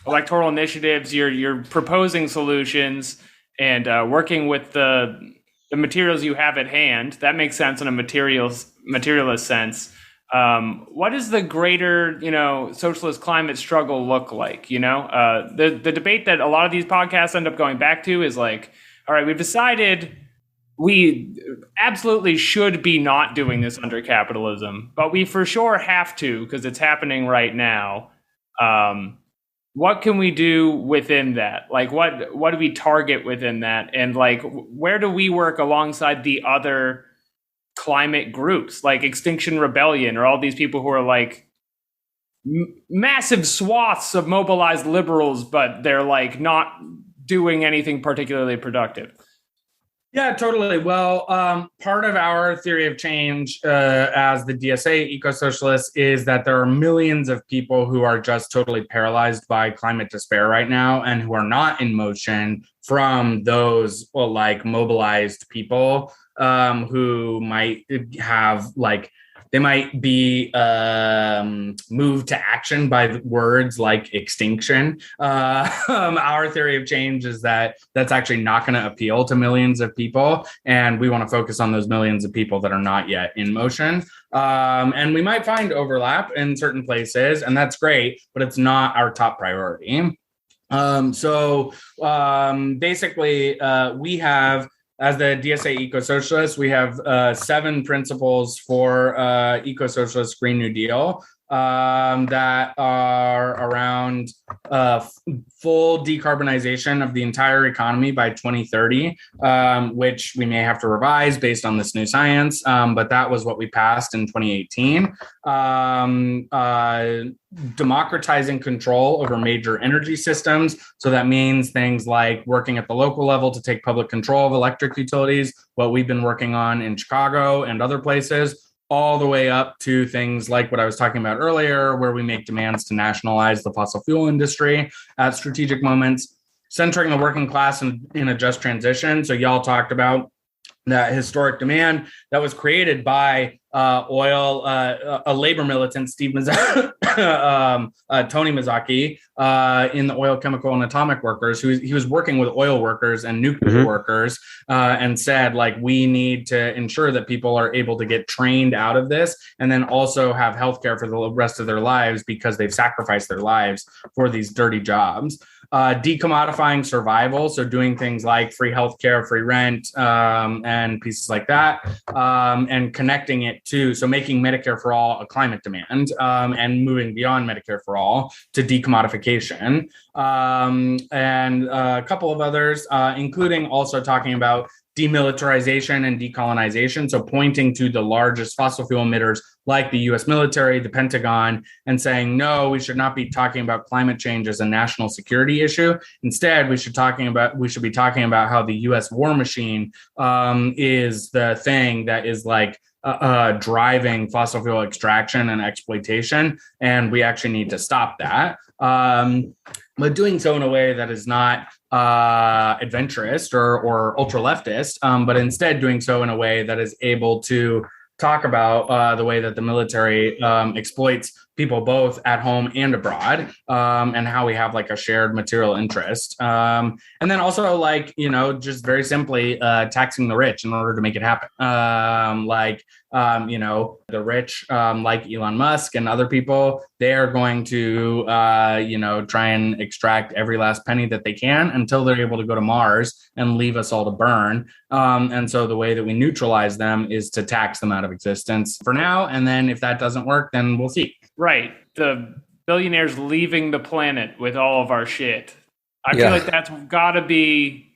electoral initiatives. You're proposing solutions and working with the materials you have at hand. That makes sense in a materialist sense. What does the greater, socialist climate struggle look like? The debate that a lot of these podcasts end up going back to is like, all right, we've decided we absolutely should be not doing this under capitalism, but we for sure have to because it's happening right now. What can we do within that? Like, what do we target within that? And like, where do we work alongside the other climate groups, like Extinction Rebellion, or all these people who are like massive swaths of mobilized liberals, but they're like not doing anything particularly productive? Yeah, totally. Well, part of our theory of change as the DSA eco-socialists is that there are millions of people who are just totally paralyzed by climate despair right now and who are not in motion from those mobilized people who might have they might be moved to action by words like extinction. Our theory of change is that that's actually not going to appeal to millions of people. And we want to focus on those millions of people that are not yet in motion. And we might find overlap in certain places, and that's great, but it's not our top priority. Basically, we have, as the DSA eco-socialists, we have 7 principles for eco-socialist Green New Deal that are around full decarbonization of the entire economy by 2030, which we may have to revise based on this new science, but that was what we passed in 2018. Democratizing control over major energy systems. So that means things like working at the local level to take public control of electric utilities, what we've been working on in Chicago and other places, all the way up to things like what I was talking about earlier, where we make demands to nationalize the fossil fuel industry at strategic moments, centering the working class in a just transition. So y'all talked about that historic demand that was created by oil, a labor militant, Tony Mazzocchi, in the oil, chemical, and atomic workers, he was working with oil workers and nuclear workers, and said, we need to ensure that people are able to get trained out of this and then also have healthcare for the rest of their lives because they've sacrificed their lives for these dirty jobs. Decommodifying survival, so doing things like free healthcare, free rent, and pieces like that, and connecting it to, so making Medicare for all a climate demand, and moving beyond Medicare for all to decommodification, and a couple of others, including also talking about demilitarization and decolonization. So pointing to the largest fossil fuel emitters like the US military, the Pentagon, and saying, no, we should not be talking about climate change as a national security issue. Instead, we should be talking about how the US war machine is the thing that is driving fossil fuel extraction and exploitation. And we actually need to stop that. But doing so in a way that is not adventurous or ultra leftist, but instead doing so in a way that is able to talk about the way that the military exploits people both at home and abroad, and how we have like a shared material interest. And then also like, just very simply taxing the rich in order to make it happen. The rich, like Elon Musk and other people, they're going to, try and extract every last penny that they can until they're able to go to Mars and leave us all to burn. And so the way that we neutralize them is to tax them out of existence for now. And then if that doesn't work, then we'll see. Right. The billionaires leaving the planet with all of our shit. I feel like that's got to be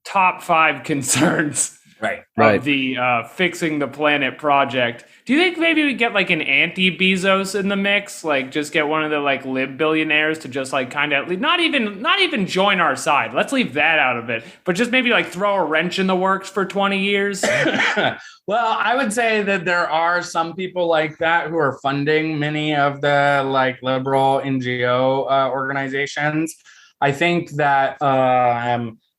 top 5 concerns. Right. Of the fixing the planet project. Do you think maybe we get like an anti-Bezos in the mix? Like just get one of the like lib billionaires to just like kind of not even join our side. Let's leave that out of it. But just maybe like throw a wrench in the works for 20 years. Well, I would say that there are some people like that who are funding many of the like liberal NGO organizations. I think that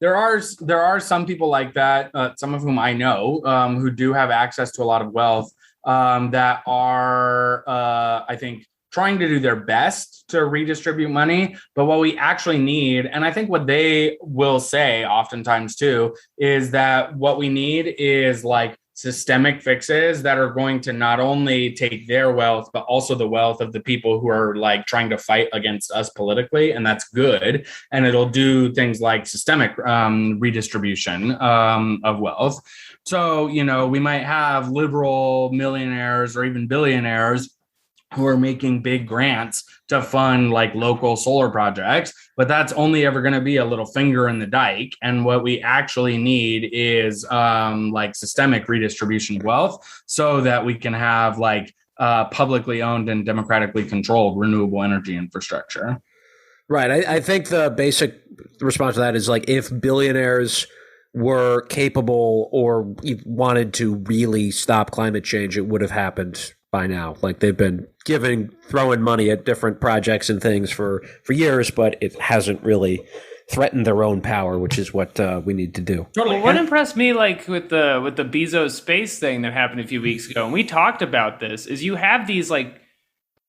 there are some people like that, some of whom I know, who do have access to a lot of wealth, that are, I think, trying to do their best to redistribute money. But what we actually need, and I think what they will say oftentimes too, is that what we need is like systemic fixes that are going to not only take their wealth, but also the wealth of the people who are like trying to fight against us politically. And that's good. And it'll do things like systemic redistribution of wealth. So, we might have liberal millionaires or even billionaires who are making big grants to fund like local solar projects, but that's only ever going to be a little finger in the dike. And what we actually need is like systemic redistribution of wealth so that we can have like publicly owned and democratically controlled renewable energy infrastructure. Right. I think the basic response to that is like if billionaires were capable or wanted to really stop climate change, it would have happened by now. Like they've been throwing money at different projects and things for years, but it hasn't really threatened their own power, which is what we need to do. Totally. Well, what impressed me, like with the Bezos space thing that happened a few weeks ago, and we talked about this, is you have these like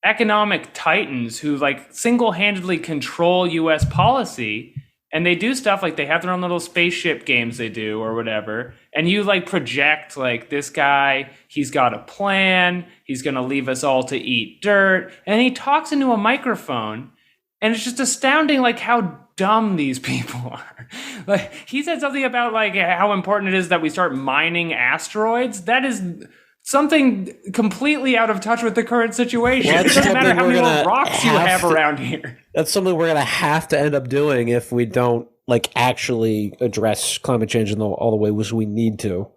economic titans who like single-handedly control U.S. policy. And they do stuff like they have their own little spaceship games they do or whatever. And you like project like this guy, he's got a plan. He's going to leave us all to eat dirt. And he talks into a microphone. And it's just astounding like how dumb these people are. Like he said something about like how important it is that we start mining asteroids. That is something completely out of touch with the current situation. Well, it doesn't matter how many more rocks you have around here. That's something we're going to have to end up doing if we don't like actually address climate change in all the ways we need to.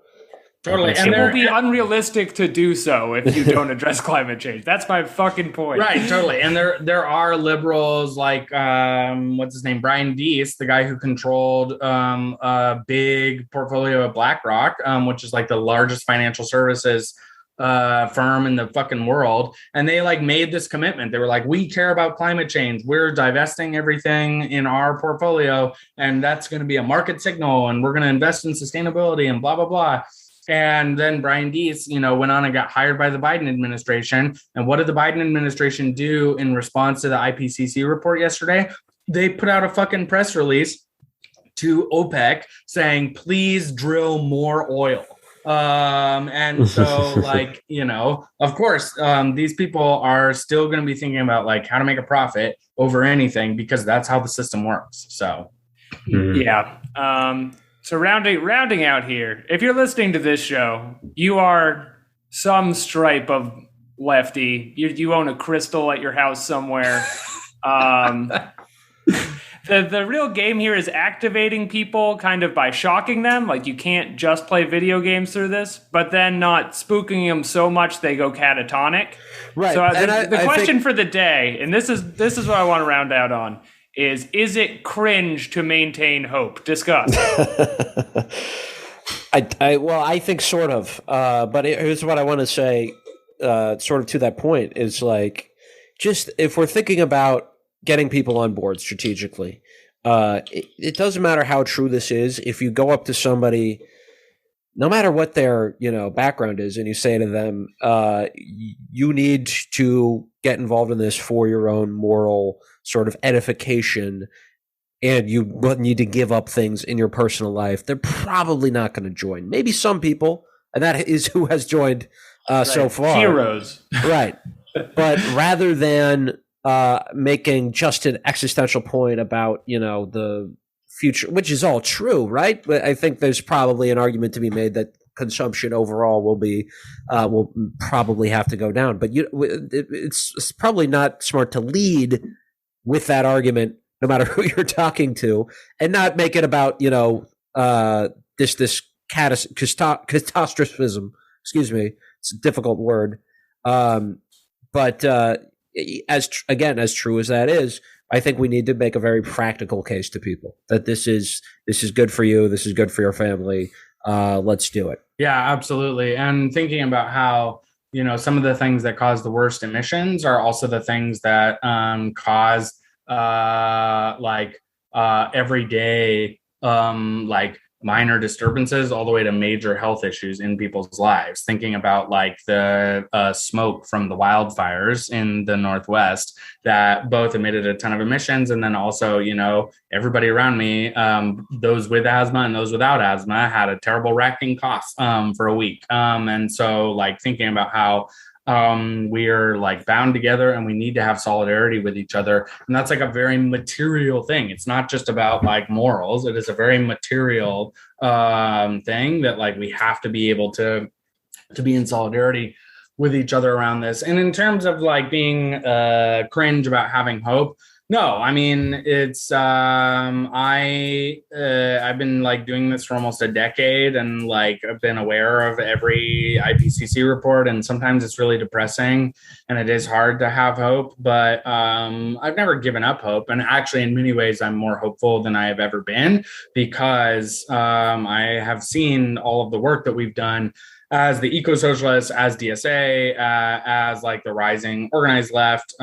Totally. And it will be unrealistic to do so if you don't address climate change. That's my fucking point. Right, totally. And there are liberals like, what's his name? Brian Deese, the guy who controlled a big portfolio of BlackRock, which is like the largest financial services firm in the fucking world. And they like made this commitment. They were like, we care about climate change. We're divesting everything in our portfolio. And that's going to be a market signal. And we're going to invest in sustainability and blah, blah, blah. And then Brian Deese, went on and got hired by the Biden administration. And what did the Biden administration do in response to the IPCC report yesterday? They put out a fucking press release to OPEC saying, please drill more oil. And so like, of course, these people are still going to be thinking about like how to make a profit over anything because that's how the system works. So, yeah. So rounding out here, if you're listening to this show, you are some stripe of lefty. You own a crystal at your house somewhere. The real game here is activating people kind of by shocking them. Like you can't just play video games through this, but then not spooking them so much they go catatonic. Right. So the question for the day, and this is what I want to round out on, is it cringe to maintain hope? Discuss. I think sort of. But here's what I want to say, sort of to that point, is like, just if we're thinking about getting people on board strategically, it doesn't matter how true this is. If you go up to somebody no matter what their background is, and you say to them, you need to get involved in this for your own moral sort of edification, and you need to give up things in your personal life, they're probably not going to join. Maybe some people, and that is who has joined so far. Heroes. Right. But rather than making just an existential point about, the future, which is all true, right? But I think there's probably an argument to be made that consumption overall will probably have to go down. But it's probably not smart to lead with that argument, no matter who you're talking to, and not make it about this catastrophism. Excuse me, it's a difficult word. But as true as that is, I think we need to make a very practical case to people that this is good for you, this is good for your family. Let's do it. Yeah, absolutely. And thinking about how some of the things that cause the worst emissions are also the things that cause everyday minor disturbances all the way to major health issues in people's lives. Thinking about the smoke from the wildfires in the Northwest that both emitted a ton of emissions, and then also everybody around me, those with asthma and those without asthma, had a terrible racking cough for a week, and so thinking about how we are bound together and we need to have solidarity with each other. And that's a very material thing. It's not just about morals. It is a very material thing that we have to be able to be in solidarity with each other around this. And in terms of being cringe about having hope, no, I mean, it's I've been doing this for almost a decade, and I've been aware of every IPCC report, and sometimes it's really depressing and it is hard to have hope, but I've never given up hope. And actually, in many ways, I'm more hopeful than I have ever been, because I have seen all of the work that we've done as the eco-socialists, as DSA, as the rising organized left,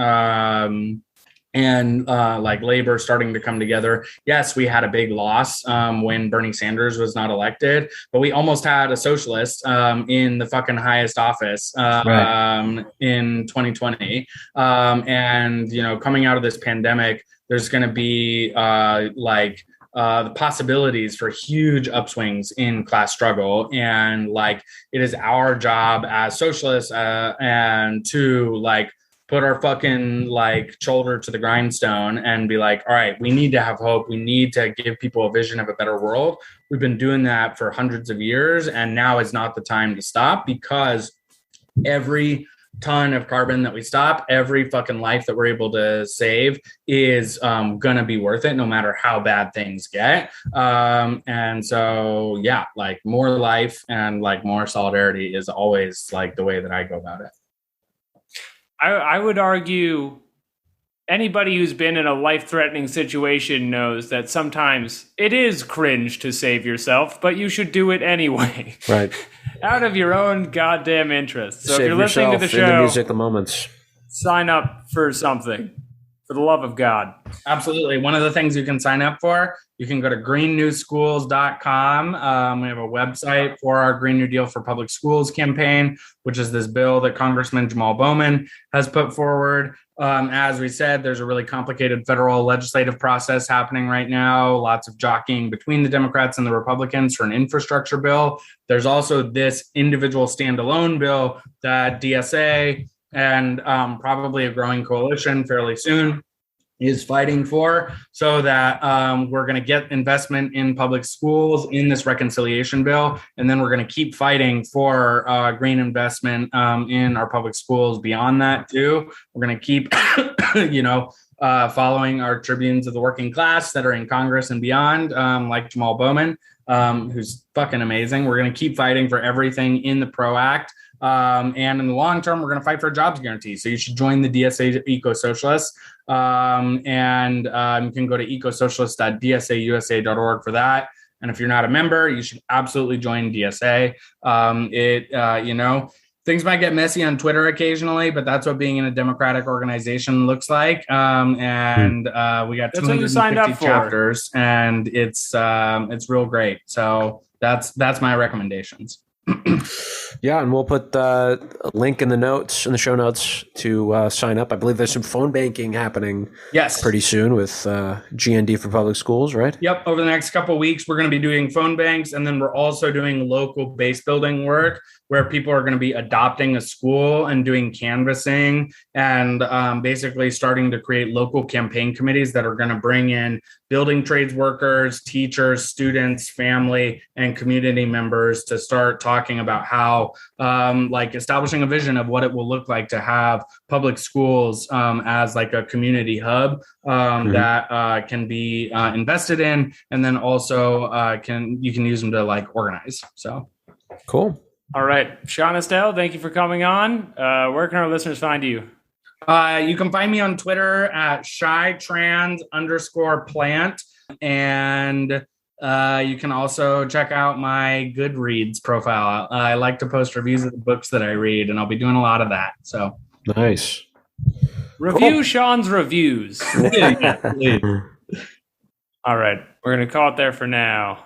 and labor starting to come together. Yes, we had a big loss when Bernie Sanders was not elected, but we almost had a socialist in the fucking highest office in 2020. And coming out of this pandemic, there's going to be the possibilities for huge upswings in class struggle. And it is our job as socialists and to put our fucking shoulder to the grindstone and be all right, we need to have hope. We need to give people a vision of a better world. We've been doing that for hundreds of years, and now is not the time to stop, because every ton of carbon that we stop, every fucking life that we're able to save is gonna be worth it, no matter how bad things get. And so yeah, more life and more solidarity is always the way that I go about it. I would argue anybody who's been in a life-threatening situation knows that sometimes it is cringe to save yourself, but you should do it anyway. Right. Out of your own goddamn interest. So Save if you're listening to the show, the music, the moments, sign up for something. For the love of God. Absolutely. One of the things you can sign up for, you can go to greennewschools.com. We have a website for our Green New Deal for Public Schools campaign, which is this bill that Congressman Jamal Bowman has put forward. As we said, there's a really complicated federal legislative process happening right now. Lots of jockeying between the Democrats and the Republicans for an infrastructure bill. There's also this individual standalone bill that DSA and probably a growing coalition fairly soon is fighting for, so that we're going to get investment in public schools in this reconciliation bill. And then we're going to keep fighting for green investment in our public schools beyond that too. We're going to keep, following our tribunes of the working class that are in Congress and beyond, like Jamal Bowman, who's fucking amazing. We're going to keep fighting for everything in the PRO Act. And in the long term, we're going to fight for a jobs guarantee. So you should join the DSA Eco-Socialists. And you can go to ecosocialist.dsausa.org for that. And if you're not a member, you should absolutely join DSA. Things might get messy on Twitter occasionally, but that's what being in a democratic organization looks like. We got 250 chapters, and it's real great. So that's my recommendations. Yeah, and we'll put a link in the show notes to sign up. I believe there's some phone banking happening pretty soon with GND for public schools, right? Yep. Over the next couple of weeks, we're going to be doing phone banks, and then we're also doing local base building work where people are going to be adopting a school and doing canvassing and basically starting to create local campaign committees that are going to bring in building trades workers, teachers, students, family, and community members to start talking about how establishing a vision of what it will look like to have public schools as like a community hub that can be invested in, and then also you can use them to like organize. So cool. All right, Sean, Estelle, thank you for coming on. Where can our listeners find you? You can find me on Twitter at shytrans_plant. And you can also check out my Goodreads profile. I like to post reviews of the books that I read, and I'll be doing a lot of that. So nice. Review Sean's reviews. Yeah, all right, we're going to call it there for now.